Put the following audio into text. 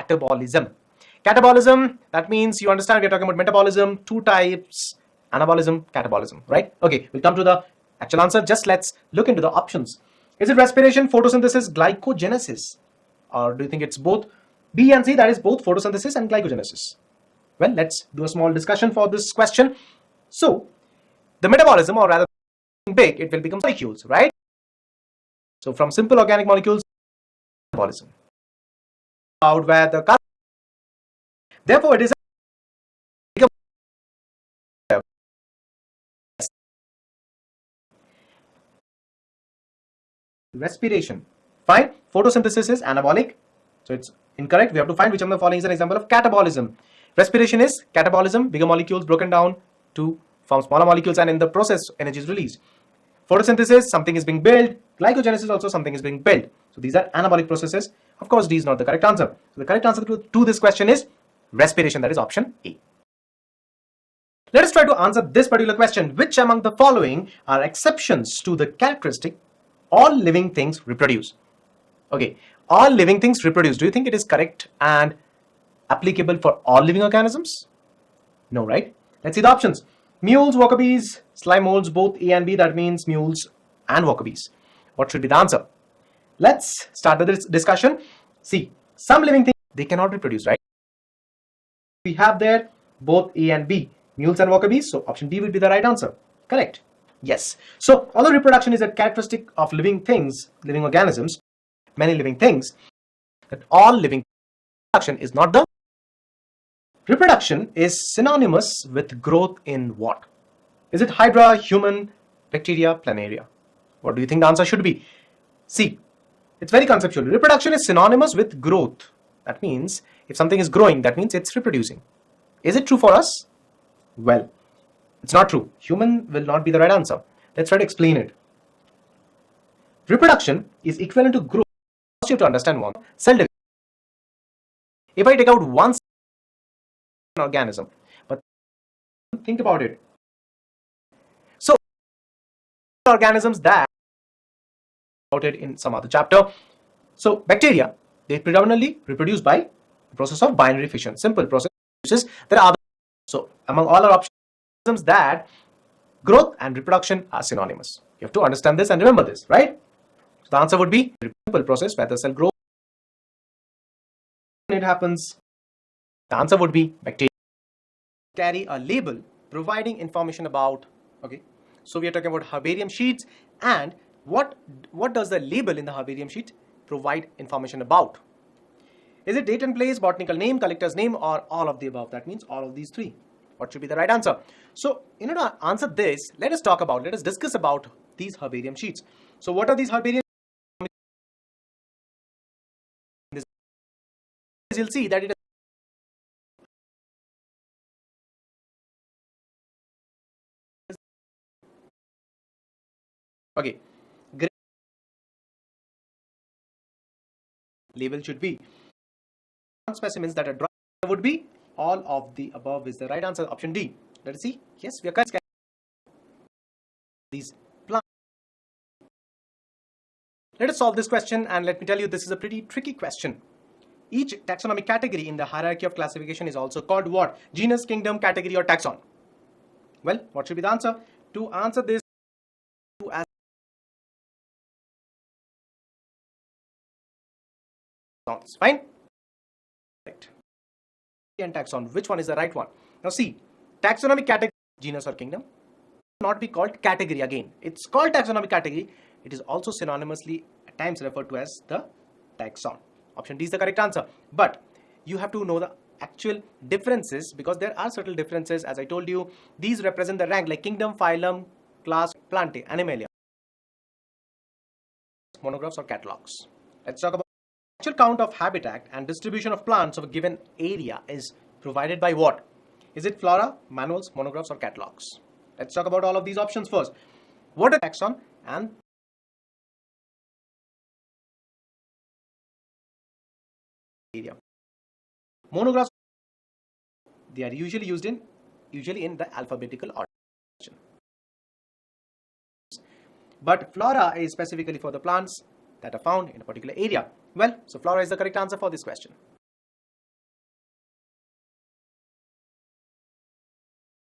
catabolism. Catabolism, that means you understand we're talking about metabolism, two types, anabolism, catabolism, right? Okay, we'll come to the actual answer. Just let's look into the options. Is it respiration, photosynthesis, glycogenesis? Or do you think it's both B and C, that is both photosynthesis and glycogenesis? Well, let's do a small discussion for this question. So, the metabolism, or rather big, it will become molecules, right? So, from simple organic molecules, metabolism. Out where the carbon, therefore, it is respiration. Fine. Photosynthesis is anabolic, so it's incorrect. We have to find which of the following is an example of catabolism. Respiration is catabolism, bigger molecules broken down to form smaller molecules, and in the process energy is released. Photosynthesis, something is being built. Glycogenesis, also something is being built. So these are anabolic processes. Of course, D is not the correct answer. So the correct answer to this question is respiration, that is option A. Let us try to answer this particular question. Which among the following are exceptions to the characteristic all living things reproduce? Okay, all living things reproduce. Do you think it is correct and applicable for all living organisms? No, right? Let's see the options. Mules, wakabees, slime molds, both A and B. That means mules and wakabees. What should be the answer? Let's start with this discussion. See, some living things, they cannot reproduce, right? We have there both A and B, mules and wakabees. So option B will be the right answer. Correct? Yes. So although reproduction is a characteristic of living things, living organisms, many living things, that all living reproduction is not the reproduction is synonymous with growth in what? Is it hydra, human, bacteria, planaria? What do you think the answer should be? See, it's very conceptual. Reproduction is synonymous with growth. That means if something is growing, that means it's reproducing. Is it true for us? Well, it's not true. Human will not be the right answer. Let's try to explain it. Reproduction is equivalent to growth. You have to understand one. Cell division. If I take out one organism, but think about it. So, organisms that about it in some other chapter. So, bacteria, they predominantly reproduce by the process of binary fission. Simple process. There are other. So, among all our options, that growth and reproduction are synonymous. You have to understand this and remember this, right? So the answer would be simple process where the cell grows. It happens. The answer would be bacteria. Carry a label providing information about. Okay, so we are talking about herbarium sheets, and what does the label in the herbarium sheet provide information about? Is it date and place, botanical name, collector's name, or all of the above? That means all of these three. What should be the right answer? So, in order to answer this, let us discuss about these herbarium sheets. So, what are these herbarium? You'll see that it is okay. Great. Label should be specimens that are dry. Would be all of the above is the right answer. Option D. Let us see. Yes, we are correct. These plants. Let us solve this question, and let me tell you, this is a pretty tricky question. Each taxonomic category in the hierarchy of classification is also called what? Genus, kingdom, category, or taxon. Well, what should be the answer? To answer this, fine. Right. And taxon, which one is the right one? Now see, taxonomic category, genus or kingdom, not be called category again. It's called taxonomic category. It is also synonymously at times referred to as the taxon. Option D is the correct answer. But you have to know the actual differences, because there are certain differences. As I told you, these represent the rank, like kingdom, phylum, class, plant, animalia, monographs or catalogs. Let's talk about actual count of habitat and distribution of plants of a given area is provided by what? Is it flora, manuals, monographs, or catalogs? Let's talk about all of these options first. What is taxon and area? Monographs, they are usually in the alphabetical order. But flora is specifically for the plants that are found in a particular area. Well, so flora is the correct answer for this question.